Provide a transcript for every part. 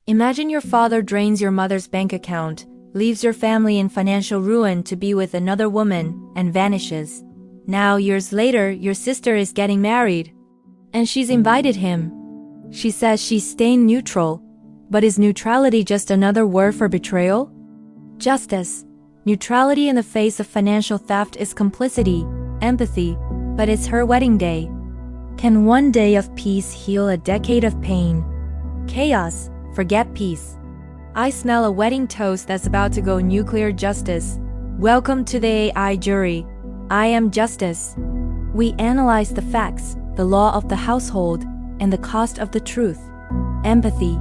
Imagine your father drains your mother's bank account, leaves your family in financial ruin to be with another woman, and vanishes. Now, years later, your sister is getting married. And she's invited him. She says she's staying neutral. But is neutrality just another word for betrayal? Justice. Neutrality in the face of financial theft is complicity, empathy, but it's her wedding day. Can one day of peace heal a decade of pain? Chaos. Forget peace. I smell a wedding toast that's about to go nuclear. Justice. Welcome to the AI jury. I am Justice. We analyze the facts, the law of the household, and the cost of the truth. Empathy.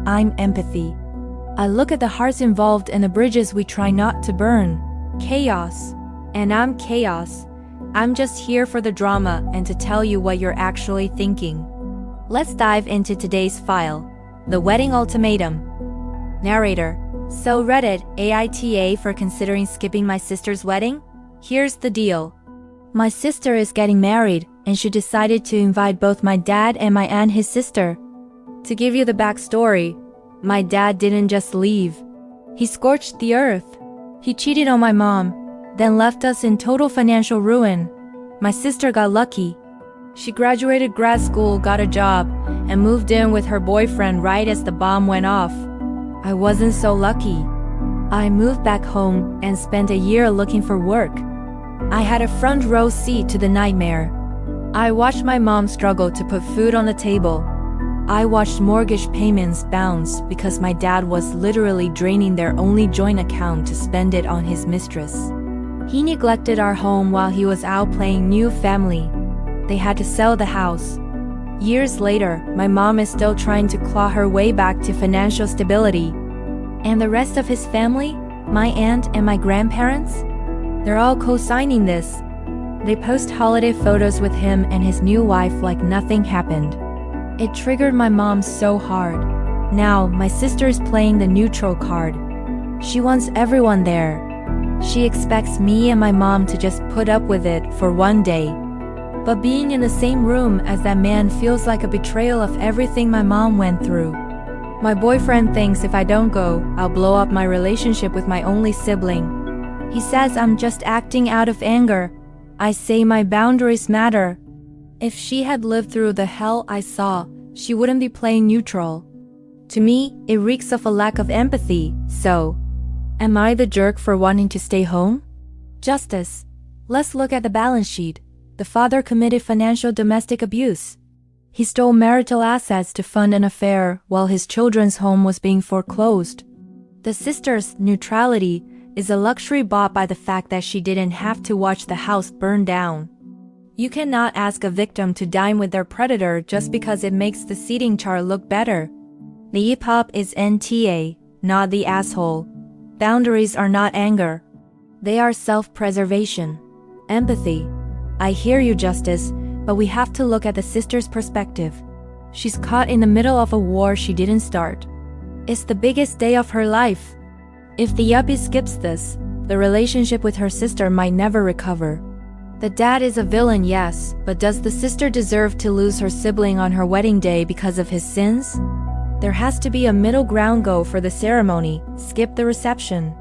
I'm empathy. I look at the hearts involved and the bridges we try not to burn. Chaos. And I'm chaos. I'm just here for the drama and to tell you what you're actually thinking. Let's dive into today's file. The Wedding Ultimatum. Narrator. So Reddit, AITA for considering skipping my sister's wedding? Here's the deal. My sister is getting married, and she decided to invite both my dad and my aunt, his sister. To give you the backstory, my dad didn't just leave. He scorched the earth. He cheated on my mom, then left us in total financial ruin. My sister got lucky. She graduated grad school, got a job, and moved in with her boyfriend right as the bomb went off. I wasn't so lucky. I moved back home and spent a year looking for work. I had a front row seat to the nightmare. I watched my mom struggle to put food on the table. I watched mortgage payments bounce because my dad was literally draining their only joint account to spend it on his mistress. He neglected our home while he was out playing new family. They had to sell the house. Years later, my mom is still trying to claw her way back to financial stability. And the rest of his family, my aunt and my grandparents, they're all co-signing this. They post holiday photos with him and his new wife like nothing happened. It triggered my mom so hard. Now, my sister is playing the neutral card. She wants everyone there. She expects me and my mom to just put up with it for one day. But being in the same room as that man feels like a betrayal of everything my mom went through. My boyfriend thinks if I don't go, I'll blow up my relationship with my only sibling. He says I'm just acting out of anger. I say my boundaries matter. If she had lived through the hell I saw, she wouldn't be playing neutral. To me, it reeks of a lack of empathy, so am I the jerk for wanting to stay home? Justice. Let's look at the balance sheet. The father committed financial domestic abuse. He stole marital assets to fund an affair while his children's home was being foreclosed. The sister's neutrality is a luxury bought by the fact that she didn't have to watch the house burn down. You cannot ask a victim to dine with their predator just because it makes the seating chart look better. The EPOP is NTA, not the asshole. Boundaries are not anger. They are self-preservation. Empathy. I hear you, Justice, but we have to look at the sister's perspective. She's caught in the middle of a war she didn't start. It's the biggest day of her life. If the yuppie skips this, the relationship with her sister might never recover. The dad is a villain, yes, but does the sister deserve to lose her sibling on her wedding day because of his sins? There has to be a middle ground. Go for the ceremony, skip the reception.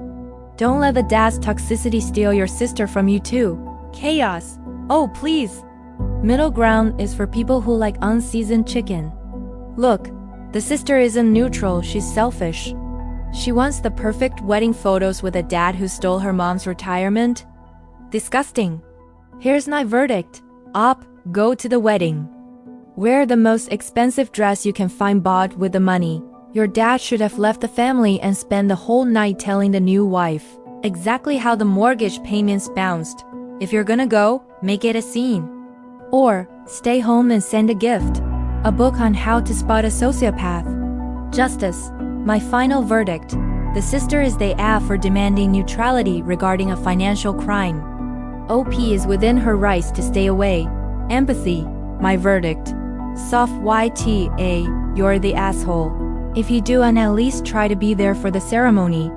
Don't let the dad's toxicity steal your sister from you too. Chaos. Oh, please. Middle ground is for people who like unseasoned chicken. Look, the sister isn't neutral, she's selfish. She wants the perfect wedding photos with a dad who stole her mom's retirement. Disgusting. Here's my verdict. Op, go to the wedding. Wear the most expensive dress you can find bought with the money. Your dad should have left the family and spent the whole night telling the new wife exactly how the mortgage payments bounced. If you're gonna go, make it a scene. Or, stay home and send a gift. A book on how to spot a sociopath. Justice. My final verdict. The sister is the A for demanding neutrality regarding a financial crime. OP is within her rights to stay away. Empathy. My verdict. Soft YTA, you're the asshole. If you do, and at least try to be there for the ceremony.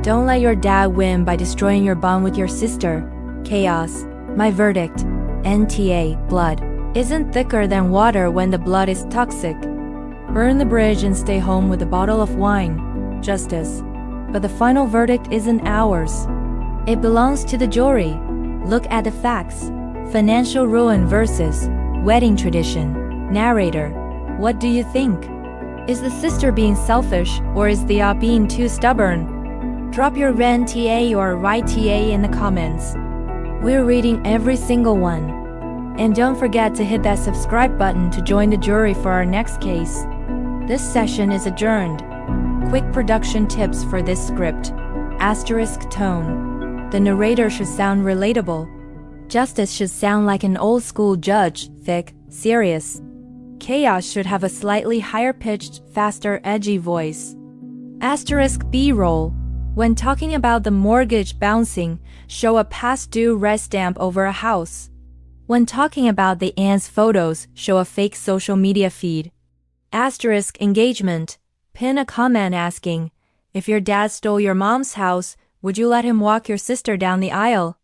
Don't let your dad win by destroying your bond with your sister. Chaos. My verdict. NTA, blood, isn't thicker than water when the blood is toxic. Burn the bridge and stay home with a bottle of wine. Justice. But the final verdict isn't ours. It belongs to the jury. Look at the facts. Financial ruin versus wedding tradition. Narrator. What do you think? Is the sister being selfish, or is the aunt being too stubborn? Drop your ren TA or right TA in the comments. We're reading every single one. And don't forget to hit that subscribe button to join the jury for our next case. This session is adjourned. Quick production tips for this script. Asterisk tone. The narrator should sound relatable. Justice should sound like an old-school judge, thick, serious. Chaos should have a slightly higher-pitched, faster, edgy voice. Asterisk B-roll. When talking about the mortgage bouncing, show a past-due red stamp over a house. When talking about the aunt's photos, show a fake social media feed. Asterisk engagement. Pin a comment asking, if your dad stole your mom's house, would you let him walk your sister down the aisle?